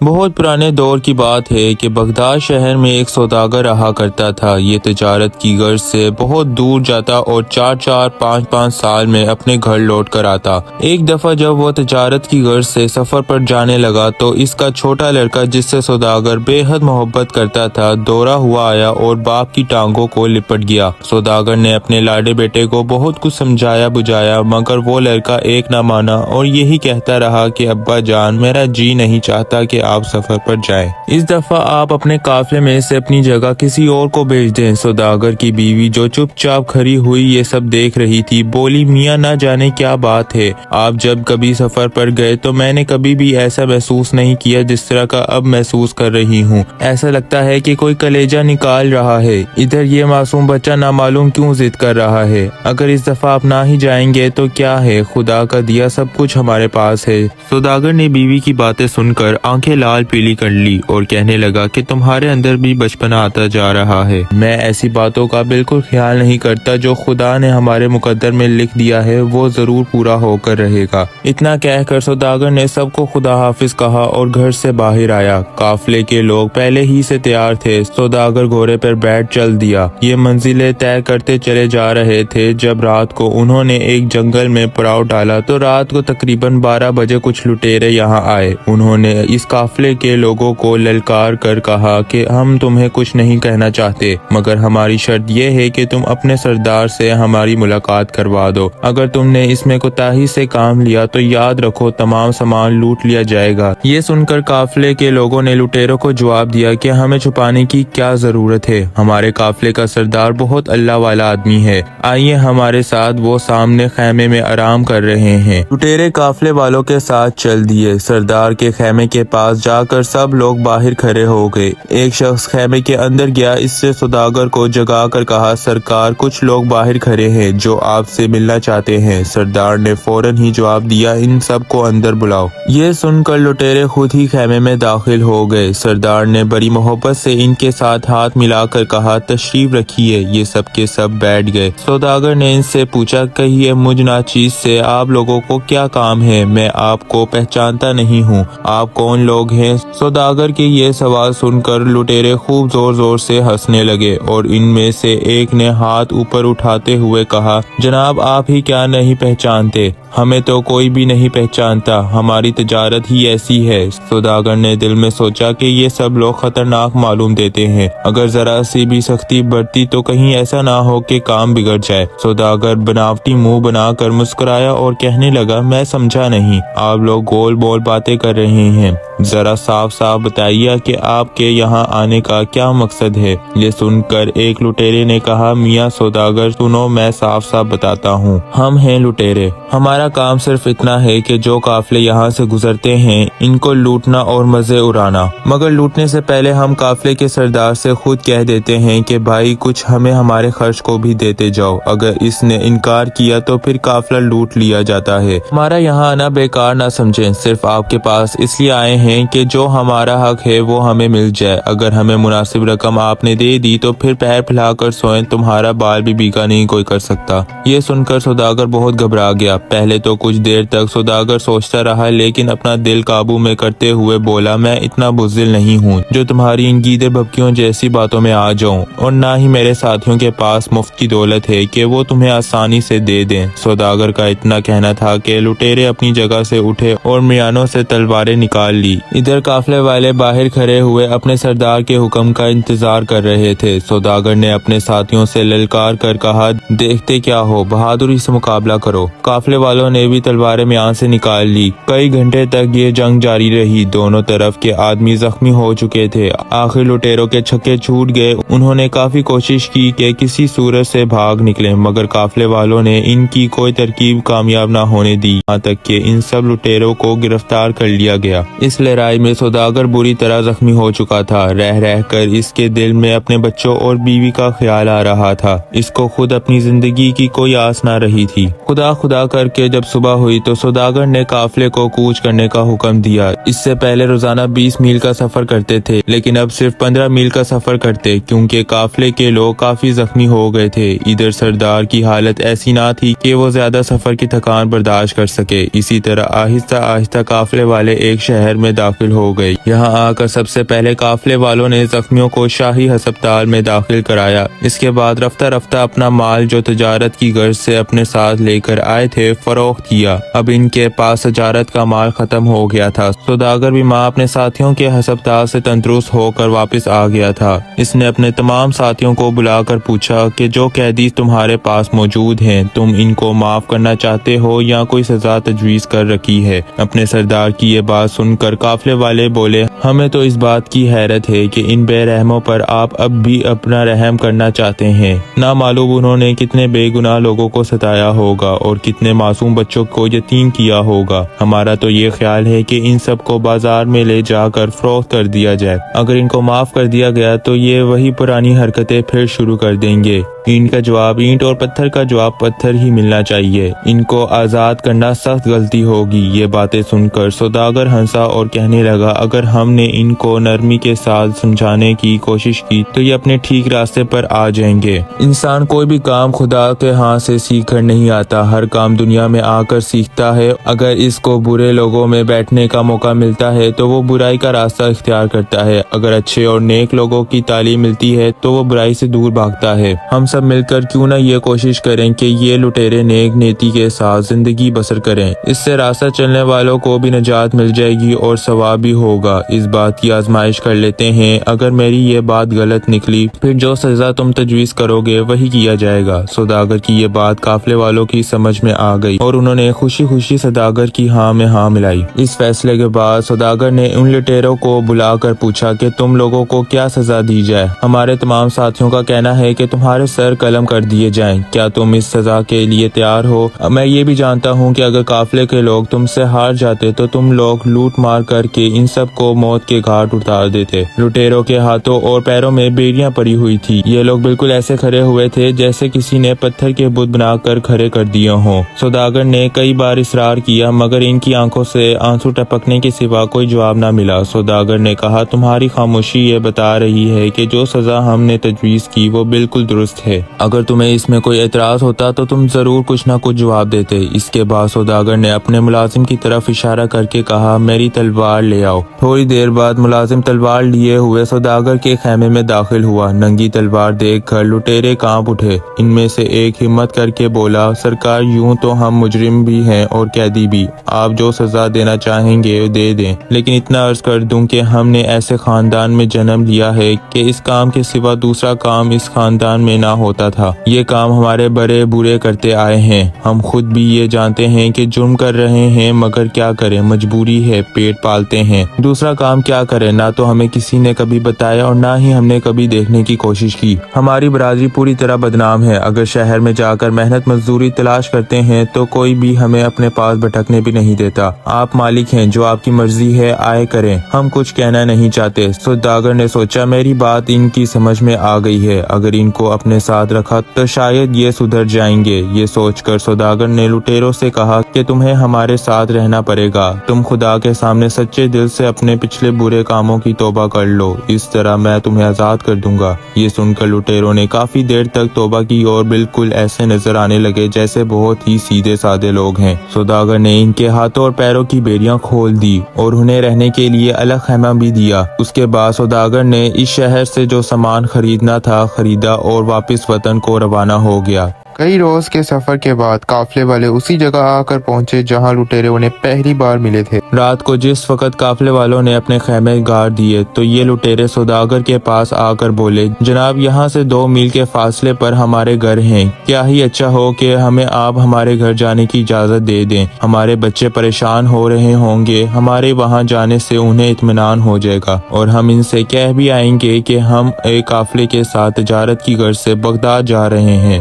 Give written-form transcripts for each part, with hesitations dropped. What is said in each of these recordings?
بہت پرانے دور کی بات ہے کہ بغداد شہر میں ایک سوداگر رہا کرتا تھا۔ یہ تجارت کی غرض سے بہت دور جاتا اور 4-4 5-5 سال میں اپنے گھر لوٹ کر آتا۔ ایک دفعہ جب وہ تجارت کی غرض سے سفر پر جانے لگا تو اس کا چھوٹا لڑکا جس سے سوداگر بے حد محبت کرتا تھا دوڑا ہوا آیا اور باپ کی ٹانگوں کو لپٹ گیا۔ سوداگر نے اپنے لاڈے بیٹے کو بہت کچھ سمجھایا بجھایا مگر وہ لڑکا ایک نہ مانا اور یہی کہتا رہا کہ ابا جان میرا جی نہیں چاہتا کہ آپ سفر پر جائیں۔ اس دفعہ آپ اپنے قافلے میں سے اپنی جگہ کسی اور کو بھیج دیں۔ سوداگر کی بیوی جو چپ چاپ کھڑی ہوئی یہ سب دیکھ رہی تھی بولی میاں نہ جانے کیا بات ہے، آپ جب کبھی سفر پر گئے تو میں نے کبھی بھی ایسا محسوس نہیں کیا جس طرح کا اب محسوس کر رہی ہوں۔ ایسا لگتا ہے کہ کوئی کلیجہ نکال رہا ہے۔ ادھر یہ معصوم بچہ نہ معلوم کیوں ضد کر رہا ہے۔ اگر اس دفعہ آپ نہ ہی جائیں گے تو کیا ہے، خدا کا دیا سب کچھ ہمارے پاس ہے۔ سوداگر نے بیوی کی باتیں سن کر آنکھیں لال پیلی کر لی اور کہنے لگا کہ تمہارے اندر بھی بچپنا آتا جا رہا ہے۔ میں ایسی باتوں کا بالکل خیال نہیں کرتا، جو خدا نے ہمارے مقدر میں لکھ دیا ہے وہ ضرور پورا ہو کر رہے گا۔ اتنا کہہ کر سوداگر نے سب کو خدا حافظ کہا اور گھر سے باہر آیا۔ قافلے کے لوگ پہلے ہی سے تیار تھے۔ سوداگر گھوڑے پر بیٹھ چل دیا۔ یہ منزلیں طے کرتے چلے جا رہے تھے جب رات کو انہوں نے ایک جنگل میں پڑاؤ ڈالا تو رات کو تقریباً 12 بجے کچھ لٹیرے یہاں آئے۔ انہوں نے اس قافلے کے لوگوں کو للکار کر کہا کہ ہم تمہیں کچھ نہیں کہنا چاہتے مگر ہماری شرط یہ ہے کہ تم اپنے سردار سے ہماری ملاقات کروا دو۔ اگر تم نے اس میں کوتاہی سے کام لیا تو یاد رکھو تمام سامان لوٹ لیا جائے گا۔ یہ سن کر قافلے کے لوگوں نے لٹیروں کو جواب دیا کہ ہمیں چھپانے کی کیا ضرورت ہے، ہمارے قافلے کا سردار بہت اللہ والا آدمی ہے، آئیے ہمارے ساتھ، وہ سامنے خیمے میں آرام کر رہے ہیں۔ لٹیرے قافلے والوں کے ساتھ چل دیے۔ سردار کے خیمے کے پاس جا کر سب لوگ باہر کھڑے ہو گئے۔ ایک شخص خیمے کے اندر گیا، اس سے سوداگر کو جگا کر کہا سرکار کچھ لوگ باہر کھڑے ہیں جو آپ سے ملنا چاہتے ہیں۔ سردار نے فوراً ہی جواب دیا ان سب کو اندر بلاؤ۔ یہ سن کر لٹیرے خود ہی خیمے میں داخل ہو گئے۔ سردار نے بڑی محبت سے ان کے ساتھ ہاتھ ملا کر کہا تشریف رکھیے۔ یہ سب کے سب بیٹھ گئے۔ سوداگر نے ان سے پوچھا کہیے مجھ ناچیز سے آپ لوگوں کو کیا کام ہے، میں آپ کو پہچانتا نہیں ہوں، آپ کون لوگ ہیں؟ سوداگر کے یہ سوال سن کر لٹیرے خوب زور زور سے ہنسنے لگے اور ان میں سے ایک نے ہاتھ اوپر اٹھاتے ہوئے کہا جناب آپ ہی کیا نہیں پہچانتے، ہمیں تو کوئی بھی نہیں پہچانتا، ہماری تجارت ہی ایسی ہے۔ سوداگر نے دل میں سوچا کہ یہ سب لوگ خطرناک معلوم دیتے ہیں، اگر ذرا سی بھی سختی برتی تو کہیں ایسا نہ ہو کہ کام بگڑ جائے۔ سوداگر بناوٹی منہ بنا کر مسکرایا اور کہنے لگا میں سمجھا نہیں، آپ لوگ گول بول باتیں کر رہے ہیں، ذرا صاف صاف بتائیے کہ آپ کے یہاں آنے کا کیا مقصد ہے۔ یہ سن کر ایک لٹیرے نے کہا میاں سوداگر سنو میں صاف صاف بتاتا ہوں، ہم ہیں لٹیرے، ہمارا کام صرف اتنا ہے کہ جو قافلے یہاں سے گزرتے ہیں ان کو لوٹنا اور مزے اڑانا، مگر لوٹنے سے پہلے ہم قافلے کے سردار سے خود کہہ دیتے ہیں کہ بھائی کچھ ہمیں ہمارے خرچ کو بھی دیتے جاؤ، اگر اس نے انکار کیا تو پھر قافلہ لوٹ لیا جاتا ہے۔ ہمارا یہاں آنا بیکار نہ سمجھیں، صرف آپ کے پاس اس لیے آئے ہیں کہ جو ہمارا حق ہے وہ ہمیں مل جائے، اگر ہمیں مناسب رقم آپ نے دے دی تو پھر پیر پھیلا کر سوئیں، تمہارا بال بھی بیکا نہیں کوئی کر سکتا۔ یہ سن کر سوداگر بہت گھبرا گیا۔ پہلے تو کچھ دیر تک سوداگر سوچتا رہا لیکن اپنا دل قابو میں کرتے ہوئے بولا میں اتنا بزدل نہیں ہوں جو تمہاری ان گیدڑ بھبکیوں جیسی باتوں میں آ جاؤں، اور نہ ہی میرے ساتھیوں کے پاس مفت کی دولت ہے کہ وہ تمہیں آسانی سے دے دیں۔ سوداگر کا اتنا کہنا تھا کہ لٹیرے اپنی جگہ سے اٹھے اور میانوں سے تلواریں نکال لی۔ ادھر قافلے والے باہر کھڑے ہوئے اپنے سردار کے حکم کا انتظار کر رہے تھے۔ سوداگر نے اپنے ساتھیوں سے للکار کر کہا دیکھتے کیا ہو، بہادری سے مقابلہ کرو۔ قافلے والوں نے بھی تلواریں میان سے نکال لی۔ کئی گھنٹے تک یہ جنگ جاری رہی، دونوں طرف کے آدمی زخمی ہو چکے تھے۔ آخر لٹیروں کے چھکے چھوٹ گئے، انہوں نے کافی کوشش کی کہ کسی صورت سے بھاگ نکلیں مگر قافلے والوں نے ان کی کوئی ترکیب کامیاب نہ ہونے دی، یہاں تک کہ ان سب لٹیروں کو گرفتار کر لیا گیا۔ اس لڑائی میں سوداگر بری طرح زخمی ہو چکا تھا، رہ رہ کر اس کے دل میں اپنے بچوں اور بیوی کا خیال آ رہا تھا، اس کو خود اپنی زندگی کی کوئی آس نہ رہی تھی۔ خدا خدا کر کے جب صبح ہوئی تو سوداگر نے قافلے کو کوچ کرنے کا حکم دیا۔ اس سے پہلے روزانہ 20 میل کا سفر کرتے تھے، لیکن اب صرف 15 میل کا سفر کرتے، کیونکہ قافلے کے لوگ کافی زخمی ہو گئے تھے۔ ادھر سردار کی حالت ایسی نہ تھی کہ وہ زیادہ سفر کی تھکان برداشت کر سکے۔ اسی طرح آہستہ آہستہ قافلے والے ایک شہر میں داخل ہو گئے۔ یہاں آ کر سب سے پہلے قافلے والوں نے زخمیوں کو شاہی ہسپتال میں داخل کرایا۔ اس کے بعد رفتہ رفتہ اپنا مال جو تجارت کی غرض سے اپنے ساتھ لے کر آئے تھے فروخت کیا۔ اب ان کے پاس تجارت کا مال ختم ہو گیا تھا۔ سوداگر بھی ماں اپنے ساتھیوں کے ہسپتال سے تندرست ہو کر واپس آ گیا تھا۔ اس نے اپنے تمام ساتھیوں کو بلا کر پوچھا کہ جو قیدی تمہارے پاس موجود ہیں تم ان کو معاف کرنا چاہتے ہو یا کوئی سزا تجویز کر رکھی ہے؟ اپنے سردار کی یہ بات سن کر قافلے والے بولے، ہمیں تو اس بات کی حیرت ہے کہ ان بے رحموں پر آپ اب بھی اپنا رحم کرنا چاہتے ہیں۔ نہ معلوم انہوں نے کتنے بے گناہ لوگوں کو ستایا ہوگا اور کتنے معصوم بچوں کو یتیم کیا ہوگا۔ ہمارا تو یہ خیال ہے کہ ان سب کو بازار میں لے جا کر فروخت کر دیا جائے۔ اگر ان کو معاف کر دیا گیا تو یہ وہی پرانی حرکتیں پھر شروع کر دیں گے۔ اینٹ کا جواب اینٹ اور پتھر کا جواب پتھر ہی ملنا چاہیے۔ ان کو آزاد کرنا سخت غلطی ہوگی۔ یہ باتیں سن کر سوداگر ہنسا اور کہنے لگا، اگر ہم نے ان کو نرمی کے ساتھ سمجھانے کی کوشش کی تو یہ اپنے ٹھیک راستے پر آ جائیں گے۔ انسان کوئی بھی کام خدا کے ہاں سے سیکھ کر نہیں آتا، ہر کام دنیا میں آ کر سیکھتا ہے۔ اگر اس کو برے لوگوں میں بیٹھنے کا موقع ملتا ہے تو وہ برائی کا راستہ اختیار کرتا ہے، اگر اچھے اور نیک لوگوں کی تعلیم ملتی ہے تو وہ برائی سے دور بھاگتا ہے۔ ہم سب مل کر کیوں نہ یہ کوشش کریں کہ یہ لٹیرے نیک نیتی کے ساتھ زندگی بسر کریں، اس سے راستہ چلنے والوں کو بھی نجات مل جائے گی اور ثواب بھی ہوگا۔ اس بات کی آزمائش کر لیتے ہیں، اگر میری یہ بات غلط نکلی پھر جو سزا تم تجویز کرو گے وہی کیا جائے گا۔ سوداگر کی یہ بات قافلے والوں کی سمجھ میں آ گئی اور انہوں نے خوشی خوشی سوداگر کی ہاں میں ہاں ملائی۔ اس فیصلے کے بعد سوداگر نے ان لٹیروں کو بلا کر پوچھا کہ تم لوگوں کو کیا سزا دی جائے؟ ہمارے تمام ساتھیوں کا کہنا ہے کہ تمہارے سر قلم کر دیے جائیں، کیا تم اس سزا کے لیے تیار ہو؟ میں یہ بھی جانتا ہوں کہ اگر قافلے کے لوگ تم سے ہار جاتے تو تم لوگ لوٹ مار کر کے ان سب کو موت کے گھاٹ اتار دیتے۔ لٹیروں کے ہاتھوں اور پیروں میں بیڑیاں پڑی ہوئی تھی، یہ لوگ بالکل ایسے کھڑے ہوئے تھے جیسے کسی نے پتھر کے بت بنا کر کھڑے کر دیے ہوں۔ سوداگر نے کئی بار اصرار کیا مگر ان کی آنکھوں سے آنسو ٹپکنے کے سوا کوئی جواب نہ ملا۔ سوداگر نے کہا، تمہاری خاموشی یہ بتا رہی ہے کہ جو سزا ہم نے تجویز کی وہ بالکل درست ہے۔ اگر تمہیں اس میں کوئی اعتراض ہوتا تو تم ضرور کچھ نہ کچھ جواب دیتے۔ اس کے بعد سوداگر نے اپنے ملازم کی طرف اشارہ کر کے کہا، میری تلوار لے آؤ۔ تھوڑی دیر بعد ملازم تلوار لیے ہوئے سوداگر کے خیمے میں داخل ہوا۔ ننگی تلوار دیکھ کر لٹیرے کانپ اٹھے۔ ان میں سے ایک ہمت کر کے بولا، سرکار یوں تو ہم مجرم بھی ہیں اور قیدی بھی، آپ جو سزا دینا چاہیں گے دے دیں، لیکن اتنا عرض کر دوں کہ ہم نے ایسے خاندان میں جنم لیا ہے کہ اس کام کے سوا دوسرا کام اس خاندان میں نہ ہوتا تھا۔ یہ کام ہمارے بڑے بوڑھے کرتے آئے ہیں، ہم خود بھی یہ جانتے ہیں کہ جرم کر رہے ہیں مگر کیا کریں، مجبوری ہے، پیٹ پالتے ہیں۔ دوسرا کام کیا کریں، نہ تو ہمیں کسی نے کبھی بتایا اور نہ ہی ہم نے کبھی دیکھنے کی کوشش کی۔ ہماری برادری پوری طرح بدنام ہے، اگر شہر میں جا کر محنت مزدوری تلاش کرتے ہیں تو کوئی بھی ہمیں اپنے پاس بھٹکنے بھی نہیں دیتا۔ آپ مالک ہیں، جو آپ کی مرضی ہے آئے کریں، ہم کچھ کہنا نہیں چاہتے۔ سوداگر نے سوچا، میری بات ان کی سمجھ میں آ گئی ہے، اگر ان کو اپنے ساتھ رکھا تو شاید یہ سدھر جائیں گے۔ یہ سوچ کر سوداگر نے لٹیروں سے کہا کہ تمہیں ہمارے ساتھ رہنا پڑے گا، تم خدا کے سامنے سچے دل سے اپنے پچھلے برے کاموں کی توبہ کر لو، اس طرح میں تمہیں آزاد کر دوں گا۔ یہ سن کر لٹیروں نے کافی دیر تک توبہ کی اور بالکل ایسے نظر آنے لگے جیسے بہت ہی سیدھے سادے لوگ ہیں۔ سوداگر نے ان کے ہاتھوں اور پیروں کی بیڑیاں کھول دی اور انہیں رہنے کے لیے الگ خیمہ بھی دیا۔ اس کے بعد سوداگر نے اس شہر سے جو سامان خریدنا تھا خریدا اور واپس وطن کو روانہ ہو گیا۔ کئی روز کے سفر کے بعد قافلے والے اسی جگہ آ کر پہنچے جہاں لٹیرے انہیں پہلی بار ملے تھے۔ رات کو جس وقت قافلے والوں نے اپنے خیمے گاڑ دیے تو یہ لٹیرے سوداگر کے پاس آ کر بولے، جناب یہاں سے 2 میل کے فاصلے پر ہمارے گھر ہیں، کیا ہی اچھا ہو کہ ہمیں آپ ہمارے گھر جانے کی اجازت دے دیں، ہمارے بچے پریشان ہو رہے ہوں گے، ہمارے وہاں جانے سے انہیں اطمینان ہو جائے گا اور ہم ان سے کہہ بھی آئیں گے کہ ہم ایک قافلے کے ساتھ تجارت کی غرض سے بغداد جا رہے ہیں۔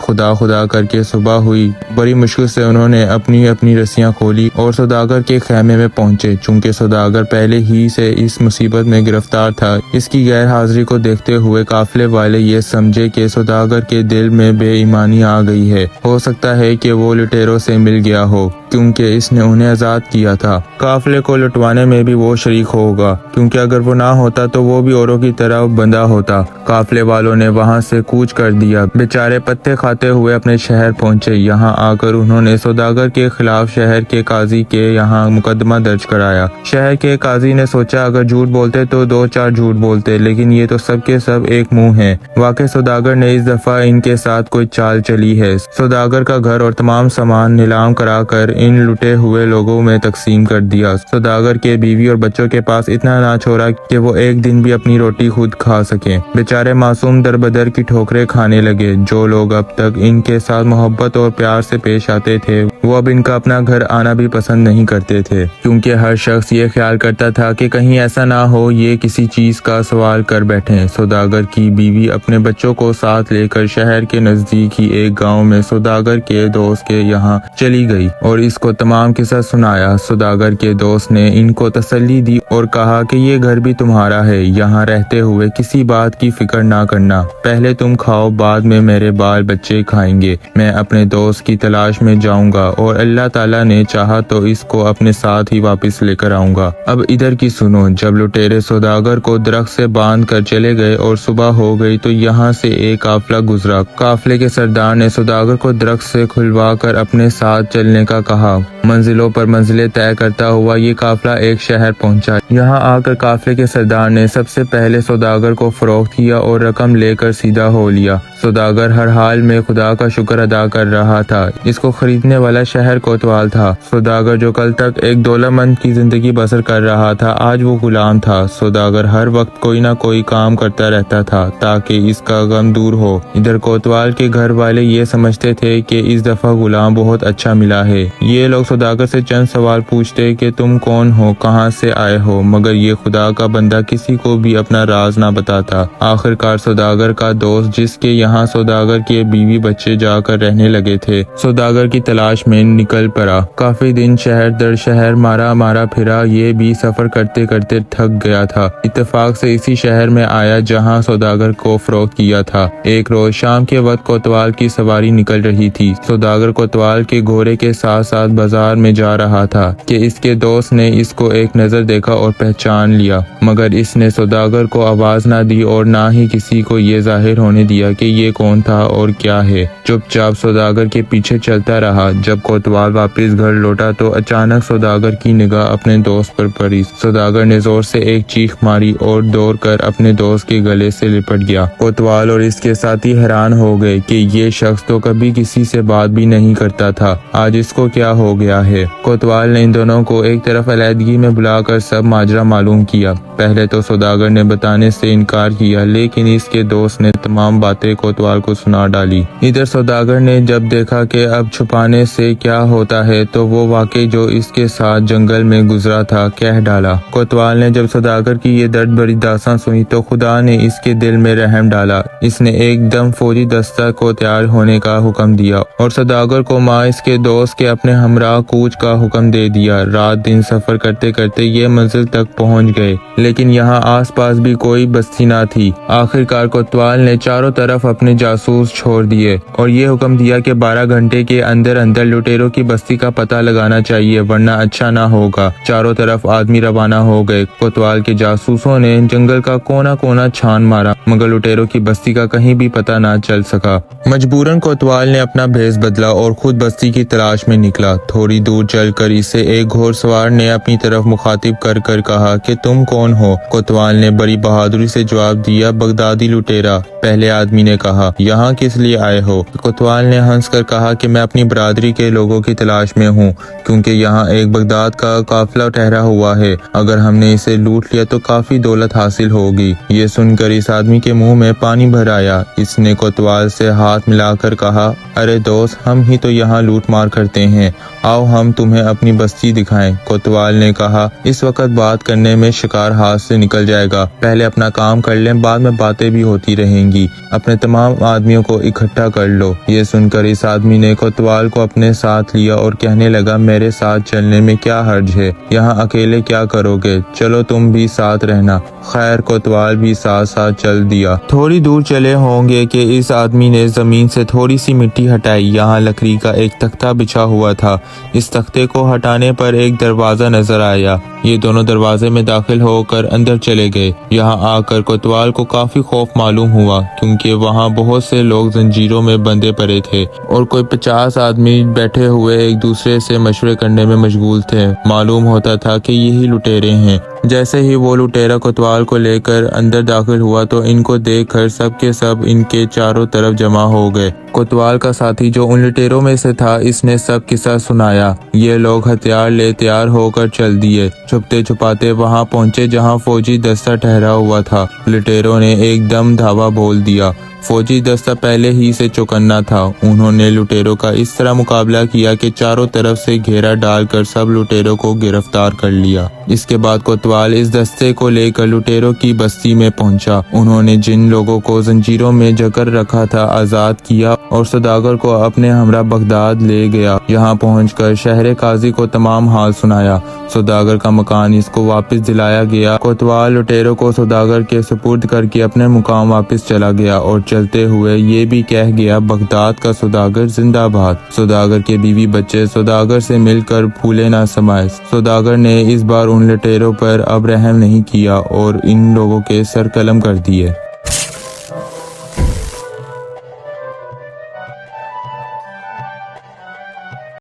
خدا خدا کر کے صبح ہوئی۔ بڑی مشکل سے انہوں نے اپنی رسیاں کھولی اور سوداگر کے خیمے میں پہنچے۔ چونکہ سوداگر پہلے ہی سے اس مصیبت میں گرفتار تھا، اس کی غیر حاضری کو دیکھتے ہوئے قافلے والے یہ سمجھے کہ سوداگر کے دل میں بے ایمانی آ گئی ہے۔ ہو سکتا ہے کہ وہ لٹیروں سے مل گیا ہو، کیونکہ اس نے انہیں آزاد کیا تھا۔ قافلے کو لٹوانے میں بھی وہ شریک ہوگا، کیونکہ اگر وہ نہ ہوتا تو وہ بھی اوروں کی طرح بندہ ہوتا۔ قافلے والوں نے وہاں سے کوچ کر دیا۔ بیچارے پتے کھاتے ہوئے اپنے شہر پہنچے۔ یہاں آ کر انہوں نے سوداگر کے خلاف شہر کے قاضی کے یہاں مقدمہ درج کرایا۔ شہر کے قاضی نے سوچا اگر جھوٹ بولتے تو 2-4 جھوٹ بولتے، لیکن یہ تو سب کے سب ایک منہ ہیں۔ واقعی سوداگر نے اس دفعہ ان کے ساتھ کوئی چال چلی ہے۔ سوداگر کا گھر اور تمام سامان نیلام کرا کر ان لٹے ہوئے لوگوں میں تقسیم کر دیا۔ سوداگر کے بیوی اور بچوں کے پاس اتنا نہ چھوڑا کہ وہ ایک دن بھی اپنی روٹی خود کھا سکیں۔ بیچارے معصوم در بدر کی ٹھوکریں کھانے لگے۔ جو لوگ اب تک ان کے ساتھ محبت اور پیار سے پیش آتے تھے، وہ اب ان کا اپنا گھر آنا بھی پسند نہیں کرتے تھے، کیونکہ ہر شخص یہ خیال کرتا تھا کہ کہیں ایسا نہ ہو یہ کسی چیز کا سوال کر بیٹھیں۔ سوداگر کی بیوی اپنے بچوں کو ساتھ لے کر شہر کے نزدیک ہی ایک گاؤں میں سوداگر کے دوست کے یہاں چلی گئی اور اس کو تمام قصہ سنایا۔ سوداگر کے دوست نے ان کو تسلی دی اور کہا کہ یہ گھر بھی تمہارا ہے، یہاں رہتے ہوئے کسی بات کی فکر نہ کرنا، پہلے تم کھاؤ، بعد میں میرے بال بچے کھائیں گے۔ میں اپنے دوست کی تلاش میں جاؤں گا اور اللہ تعالیٰ نے چاہا تو اس کو اپنے ساتھ ہی واپس لے کر آؤں گا۔ اب ادھر کی سنو۔ جب لٹیرے سوداگر کو درخت سے باندھ کر چلے گئے اور صبح ہو گئی تو یہاں سے ایک قافلہ گزرا۔ قافلے کے سردار نے سوداگر کو درخت سے کھلوا کر اپنے ساتھ چلنے کا کہا۔ منزلوں پر منزلیں طے کرتا ہوا یہ قافلہ ایک شہر پہنچا۔ یہاں آ کر قافلے کے سردار نے سب سے پہلے سوداگر کو فروخت کیا اور رقم لے کر سیدھا ہو لیا۔ سوداگر ہر حال میں خدا کا شکر ادا کر رہا تھا۔ اس کو خریدنے والا شہر کوتوال تھا۔ سوداگر جو کل تک ایک دولت مند کی زندگی بسر کر رہا تھا، آج وہ غلام تھا۔ سوداگر ہر وقت کوئی نہ کوئی کام کرتا رہتا تھا تاکہ اس کا غم دور ہو۔ ادھر کوتوال کے گھر والے یہ سمجھتے تھے کہ اس دفعہ غلام بہت اچھا ملا ہے۔ یہ لوگ سوداگر سے چند سوال پوچھتے کہ تم کون ہو، کہاں سے آئے ہو، مگر یہ خدا کا بندہ کسی کو بھی اپنا راز نہ بتاتا۔ آخر کار سوداگر کا دوست، جس کے یہاں سوداگر کے بیوی بچے جا کر رہنے لگے تھے، سوداگر کی تلاش میں نکل پڑا۔ کافی دن شہر در شہر مارا پھرا، یہ بھی سفر کرتے کرتے تھک گیا تھا۔ اتفاق سے اسی شہر میں آیا جہاں سوداگر کو فروخت کیا تھا۔ ایک روز شام کے وقت کوتوال کی سواری نکل رہی تھی۔ سوداگر کوتوال کے گھوڑے کے ساتھ ساتھ بازار میں جا رہا تھا کہ اس کے دوست نے اس کو ایک نظر دیکھا اور پہچان لیا، مگر اس نے سوداگر کو آواز نہ دی اور نہ ہی کسی کو یہ ظاہر ہونے دیا کہ یہ کون تھا اور کیا ہے۔ چپ چاپ سوداگر کے پیچھے چلتا رہا۔ جب کوتوال واپس گھر لوٹا تو اچانک سوداگر کی نگاہ اپنے دوست پر پڑی۔ سوداگر نے زور سے ایک چیخ ماری اور دوڑ کر اپنے دوست کے گلے سے لپٹ گیا۔ کوتوال اور اس کے ساتھی حیران ہو گئے کہ یہ شخص تو کبھی کسی سے بات بھی نہیں کرتا تھا، آج اس کو کیا ہو گیا ہے۔ کوتوال نے ان دونوں کو ایک طرف علیحدگی میں بلا کر سب ماجرا معلوم کیا۔ پہلے تو سوداگر نے بتانے سے انکار کیا، لیکن اس کے دوست نے تمام باتیں کوتوال کو سنا ڈالی۔ ادھر سوداگر نے جب دیکھا کہ اب چھپانے سے کیا ہوتا ہے تو وہ واقعی جو اس کے ساتھ جنگل میں گزرا تھا کہہ ڈالا۔ کوتوال نے جب سوداگر کی یہ درد بھری داستان سنی تو خدا نے اس کے دل میں رحم ڈالا۔ اس نے ایک دم فوجی دستہ کو تیار ہونے کا حکم دیا اور سوداگر کو ماں اس کے دوست کے اپنے ہمراہ کوچ کا حکم دے دیا۔ رات دن سفر کرتے کرتے یہ منزل تک پہنچ گئے، لیکن یہاں آس پاس بھی کوئی بستی نہ تھی۔ آخر کار کوتوال نے چاروں طرف اپنے جاسوس چھوڑ دیے اور یہ حکم دیا کہ 12 گھنٹے کے اندر اندر لٹیروں کی بستی کا پتہ لگانا چاہیے، ورنہ اچھا نہ ہوگا۔ چاروں طرف آدمی روانہ ہو گئے۔ کوتوال کے جاسوسوں نے جنگل کا کونا کونا چھان مارا، مگر لٹیروں کی بستی کا کہیں بھی پتہ نہ چل سکا۔ مجبوراً کوتوال نے اپنا بھیس بدلا اور خود بستی کی تلاش میں نکلا۔ تھوڑی دور چل کر اسے ایک گھوڑ سوار نے اپنی طرف مخاطب کر کر کہا کہ تم کون ہو؟ کوتوال نے بڑی بہادری سے جواب دیا، بغدادی لٹیرا۔ پہلے آدمی نے کہا، یہاں کس لیے آئے ہو؟ کوتوال نے ہنس کر کہا کہ میں اپنی برادری کے لوگوں کی تلاش میں ہوں، کیونکہ یہاں ایک بغداد کا قافلہ ٹھہرا ہوا ہے، اگر ہم نے اسے لوٹ لیا تو کافی دولت حاصل ہوگی۔ یہ سن کر اس آدمی کے منہ میں پانی بھر آیا۔ اس نے کوتوال سے ہاتھ ملا کر کہا، ارے دوست، ہم ہی تو یہاں لوٹ مار کرتے ہیں، آؤ ہم تمہیں اپنی بستی دکھائیں۔ کوتوال نے کہا، اس وقت بات کرنے میں شکار ہاتھ سے نکل جائے گا، پہلے اپنا کام کر لیں، بعد میں باتیں بھی ہوتی رہیں گی۔ اپنے تمام آدمیوں کو اکٹھا اکٹھا کر لو۔ یہ سن کر اس آدمی نے کوتوال کو اپنے ساتھ لیا اور کہنے لگا میرے ساتھ چلنے میں کیا حرج ہے، یہاں اکیلے کیا کرو گے، چلو تم بھی ساتھ رہنا۔ خیر کوتوال بھی ساتھ ساتھ چل دیا۔ تھوڑی دور چلے ہوں گے کہ اس آدمی نے زمین سے تھوڑی سی مٹی ہٹائی، یہاں لکڑی کا ایک تختہ بچھا ہوا تھا۔ اس تختے کو ہٹانے پر ایک دروازہ نظر آیا۔ یہ دونوں دروازے میں داخل ہو کر اندر چلے گئے۔ یہاں آ کر کوتوال کو کافی خوف معلوم ہوا کیونکہ وہاں بہت سے لوگ زنجیروں میں بندھے پڑے تھے اور کوئی 50 آدمی بیٹھے ہوئے ایک دوسرے سے مشورے کرنے میں مشغول تھے۔ معلوم ہوتا تھا کہ یہی لٹیرے ہیں۔ جیسے ہی وہ لٹیرا کوتوال کو لے کر اندر داخل ہوا تو ان کو دیکھ کر سب کے سب ان کے چاروں طرف جمع ہو گئے۔ کوتوال کا ساتھی جو ان لٹیروں میں سے تھا اس نے سب قصہ سنایا۔ یہ لوگ ہتھیار لے تیار ہو کر چل دیے۔ چھپتے چھپاتے وہاں پہنچے جہاں فوجی دستہ ٹھہرا ہوا تھا۔ لٹیروں نے ایک دم دھاوا بول دیا۔ فوجی دستہ پہلے ہی سے چوکنا تھا۔ انہوں نے لٹیروں کا اس طرح مقابلہ کیا کہ چاروں طرف سے گھیرا ڈال کر سب لٹیروں کو گرفتار کر لیا۔ اس کے بعد کوتوال اس دستے کو لے کر لٹیروں کی بستی میں پہنچا۔ انہوں نے جن لوگوں کو زنجیروں میں جکڑ رکھا تھا آزاد کیا اور سوداگر کو اپنے ہمراہ بغداد لے گیا۔ یہاں پہنچ کر شہر قاضی کو تمام حال سنایا۔ سوداگر کا مکان اس کو واپس دلایا گیا۔ کوتوال لٹیروں کو سوداگر کے سپرد کر کے اپنے مقام واپس چلا گیا اور چلتے ہوئے یہ بھی کہہ گیا بغداد کا سوداگر زندہ باد۔ سوداگر کے بیوی بچے سوداگر سے مل کر پھولے نہ سمائے۔ سوداگر نے اس بار ان لٹیروں پر اب رحم نہیں کیا اور ان لوگوں کے سر قلم کر دیے۔